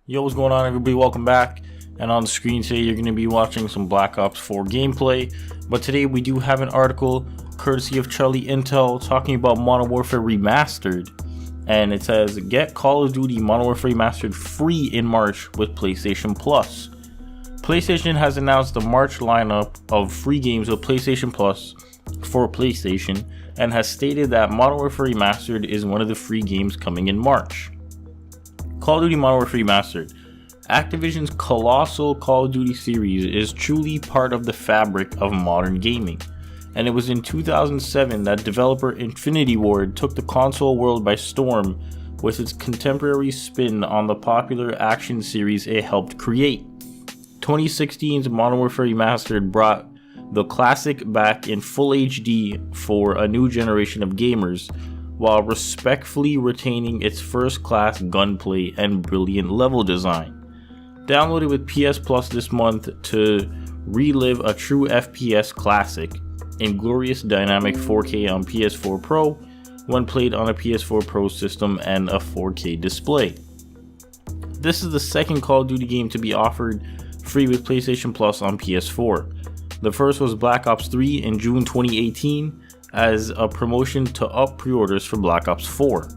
Yo, what's going on, everybody? Welcome back. And on the screen today, you're going to be watching some Black Ops 4 gameplay. But today, we do have an article courtesy of Charlie Intel talking about Modern Warfare Remastered. And it says, get Call of Duty Modern Warfare Remastered free in March with PlayStation Plus. PlayStation has announced the March lineup of free games with PlayStation Plus for PlayStation and has stated that Modern Warfare Remastered is one of the free games coming in March. Call of Duty Modern Warfare Remastered. Activision's colossal Call of Duty series is truly part of the fabric of modern gaming, and it was in 2007 that developer Infinity Ward took the console world by storm with its contemporary spin on the popular action series it helped create. 2016's Modern Warfare Remastered brought the classic back in full HD for a new generation of gamers, while respectfully retaining its first-class gunplay and brilliant level design. Download it with PS Plus this month to relive a true FPS classic in glorious dynamic 4K on PS4 Pro when played on a PS4 Pro system and a 4K display. This is the second Call of Duty game to be offered free with PlayStation Plus on PS4. The first was Black Ops 3 in June 2018, as a promotion to up pre-orders for Black Ops 4.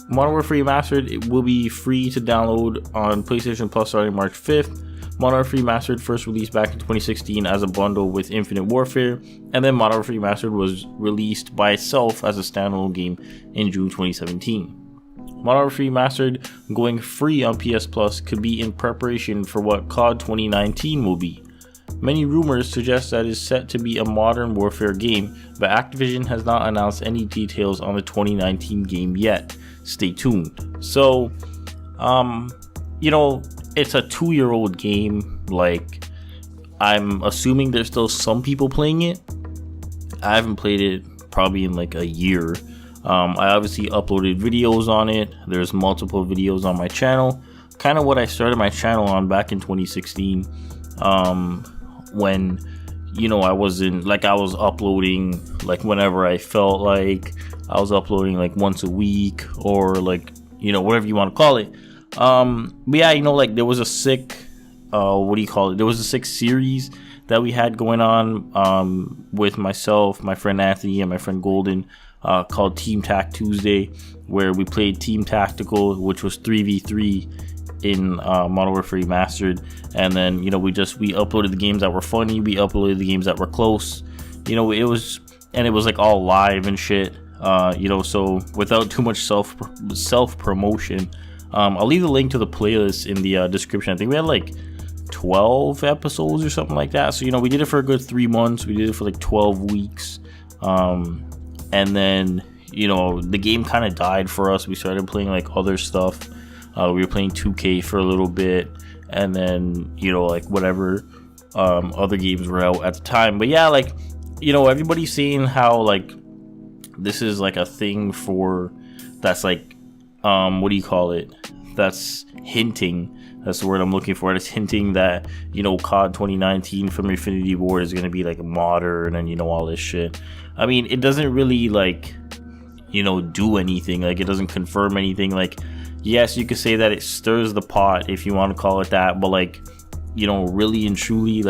Modern Warfare Remastered will be free to download on PlayStation Plus starting March 5th. Modern Warfare Remastered first released back in 2016 as a bundle with Infinite Warfare, and then Modern Warfare Remastered was released by itself as a standalone game in June 2017. Modern Warfare Remastered going free on PS Plus could be in preparation for what COD 2019 will be. Many rumors suggest that it is set to be a Modern Warfare game, but Activision has not announced any details on the 2019 game yet. Stay tuned. So, it's a 2-year-old game. Like, I'm assuming there's still some people playing it. I haven't played it probably in like a year. I obviously uploaded videos on it. There's multiple videos on my channel. Kind of what I started my channel on back in 2016. When I was uploading like whenever I felt like. I was uploading like once a week or like whatever you want to call it. But yeah, there was a sick there was a sick series that we had going on with myself, my friend Anthony, and my friend Golden, called Team Tac Tuesday, where we played Team Tactical, which was 3v3 in Modern Warfare Remastered. And then we uploaded the games that were funny, we uploaded the games that were close. It was like all live and shit. So without too much self promotion, I'll leave the link to the playlist in the description. I think we had like 12 episodes or something like that. So we did it for a good 3 months. We did it for like 12 weeks. And then the game kind of died for us. We started playing like other stuff. We were playing 2K for a little bit, and then whatever other games were out at the time. But yeah, everybody's saying how like this is like a thing for that's like that's hinting. That's the word I'm looking for. It's hinting that COD 2019 from Infinity Ward is gonna be like modern and all this shit. I mean, it doesn't really do anything. Like, it doesn't confirm anything. Like, yes, you could say that it stirs the pot if you want to call it that, but really and truly,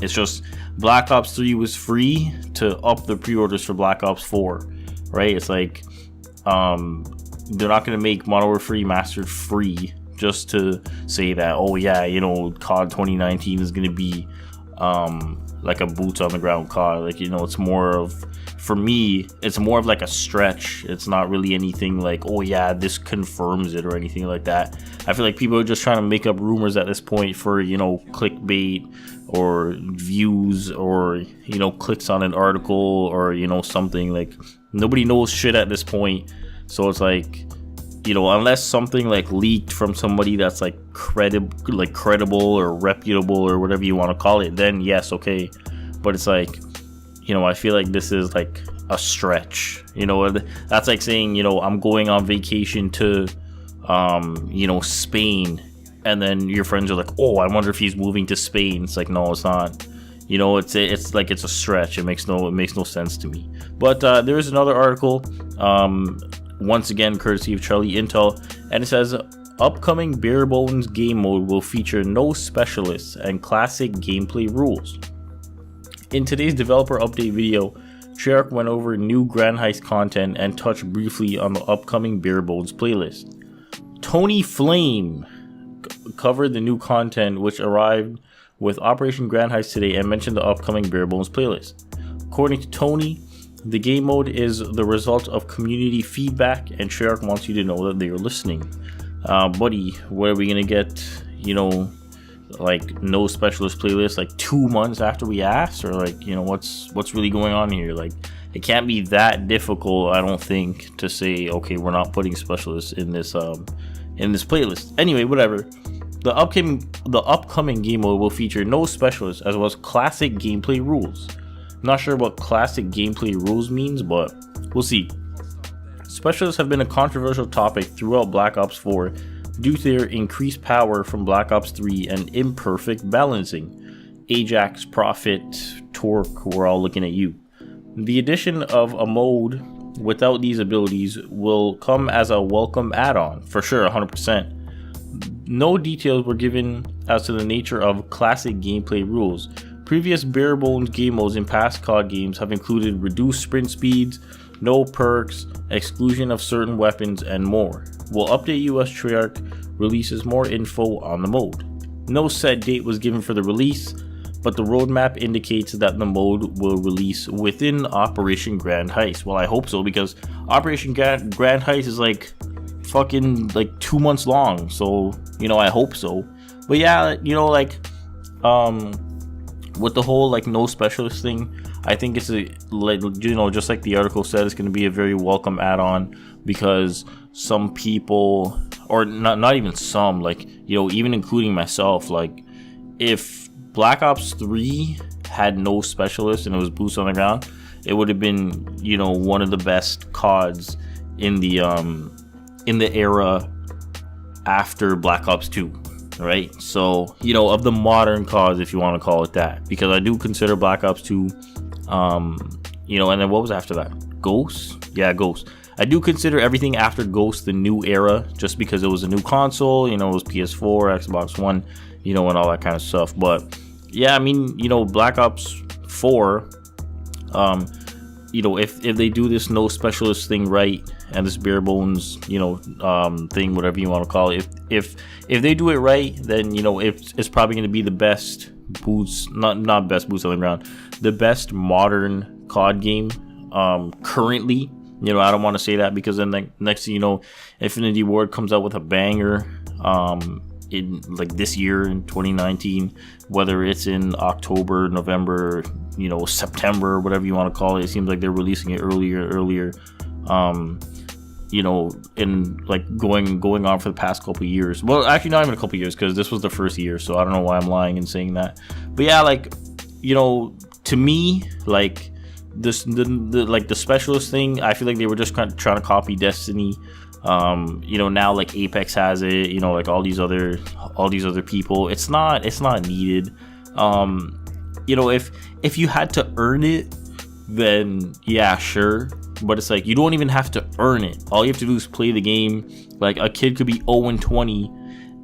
it's just Black Ops 3 was free to up the pre-orders for Black Ops 4, right? It's like, they're not going to make Modern Warfare Remastered free just to say that, oh yeah, COD 2019 is going to be, like a boots on the ground COD. It's more of, for me, it's more of like a stretch. It's not really anything like, oh yeah, this confirms it or anything like that. I feel like people are just trying to make up rumors at this point for, clickbait or views or, clicks on an article or, something. Like, nobody knows shit at this point. So it's like, unless something like leaked from somebody that's like credible or reputable or whatever you want to call it, then yes, okay. But it's like, I feel like this is like a stretch. That's like saying, I'm going on vacation to, Spain, and then your friends are like, oh, I wonder if he's moving to Spain. It's like, no, it's not. It's like it's a stretch. It makes no sense to me. But there is another article. Once again courtesy of Charlie Intel, and it says Upcoming Bare Bones game mode will feature no specialists and classic gameplay rules. In today's developer update video, Treyarch went over new Grand Heist content and touched briefly on the upcoming Bare Bones playlist. Tony Flame covered the new content which arrived with Operation Grand Heist today and mentioned the upcoming Bare Bones playlist. According to Tony, the game mode is the result of community feedback and Treyarch wants you to know that they are listening. Buddy, what are we gonna get, like no specialist playlist like 2 months after we asked, or like, what's really going on here? Like, it can't be that difficult, I don't think, to say, okay, we're not putting specialists in this playlist. Anyway, whatever. The upcoming game mode will feature no specialists as well as classic gameplay rules. Not sure what classic gameplay rules means, but we'll see. Specialists have been a controversial topic throughout Black Ops 4 due to their increased power from Black Ops 3 and imperfect balancing. Ajax, Prophet, Torque, we're all looking at you. The addition of a mode without these abilities will come as a welcome add-on, for sure, 100%. No details were given as to the nature of classic gameplay rules. Previous Bare Bones game modes in past COD games have included reduced sprint speeds, no perks, exclusion of certain weapons, and more. We'll update you as Treyarch releases more info on the mode. No set date was given for the release, but the roadmap indicates that the mode will release within Operation Grand Heist. Well, I hope so, because Operation Grand Heist is like fucking like 2 months long, so I hope so. But yeah, with the whole like no specialist thing, I think it's just like the article said, it's going to be a very welcome add-on, because some people, or not even some, like, even including myself, like, if Black Ops 3 had no specialists and it was boots on the ground, it would have been, one of the best CODs in the era after Black Ops 2. Right, so of the modern CODs, if you want to call it that, because I do consider Black Ops 2, and then what was after that? Ghost? Yeah, Ghost. I do consider everything after Ghost the new era, just because it was a new console, it was PS4, Xbox One, and all that kind of stuff. But yeah, I mean, Black Ops 4, if they do this no specialist thing right, and this Bare Bones, thing, whatever you want to call it, if they do it right, then it's probably going to be the best boots, not best boots on the ground, the best modern COD game currently. I don't want to say that, because then next thing you know, Infinity Ward comes out with a banger in like this year in 2019, whether it's in October, November, September, whatever you want to call it. It seems like they're releasing it earlier. And like going on for the past couple years. Well, actually not even a couple years, because this was the first year, so I don't know why I'm lying and saying that. But yeah, like, to me, like the specialist thing, I feel like they were just kind of trying to copy Destiny. Now like Apex has it, like all these other people. It's not needed. If you had to earn it, then yeah, sure. But it's like, you don't even have to earn it. All you have to do is play the game. Like, a kid could be 0-20,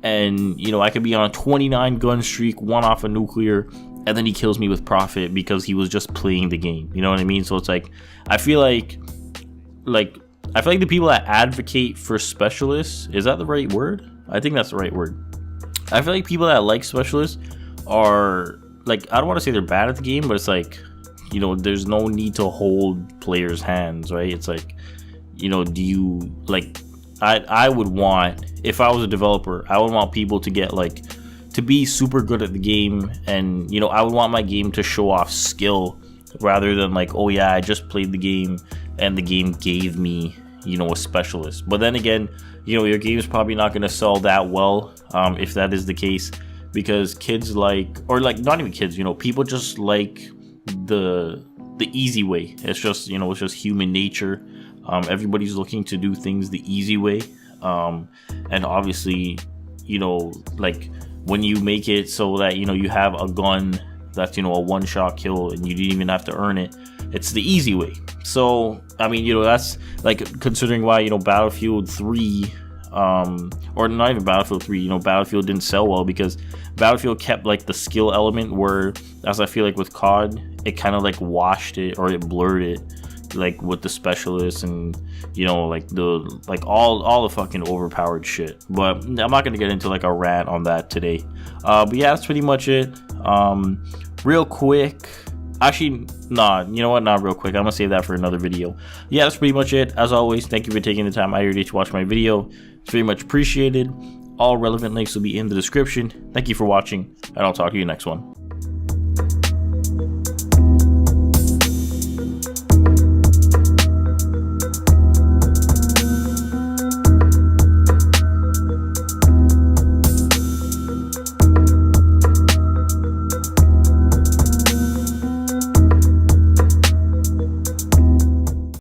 and I could be on a 29 gun streak, one off a nuclear, and then he kills me with Prophet because he was just playing the game. You know what I mean? So it's like, I feel like the people that advocate for specialists, is that the right word? I think that's the right word. I feel like people that like specialists are, like, I don't want to say they're bad at the game, but it's like, there's no need to hold players' hands, right? It's like, do you, like, I would want, if I was a developer, I would want people to get, like, to be super good at the game, and, I would want my game to show off skill, rather than like, oh yeah, I just played the game, and the game gave me, a specialist. But then again, your game is probably not going to sell that well, if that is the case, because kids like, or like, not even kids, people just like the easy way. It's just it's just human nature. Everybody's looking to do things the easy way, and obviously like, when you make it so that you have a gun that's a one-shot kill and you didn't even have to earn it, it's the easy way. So I mean, that's like, considering why Battlefield 3 or not even Battlefield 3. You know, Battlefield didn't sell well because Battlefield kept like the skill element, where as I feel like with COD, it kind of like washed it, or it blurred it, like with the specialists and, you know, like all the fucking overpowered shit. But I'm not gonna get into like a rant on that today. But yeah, that's pretty much it. Real quick, actually, nah, you know what, not real quick, I'm gonna save that for another video. Yeah, that's pretty much it. As always, thank you for taking the time out of your day to watch my video. It's very much appreciated. All relevant links will be in the description. Thank you for watching, and I'll talk to you next one.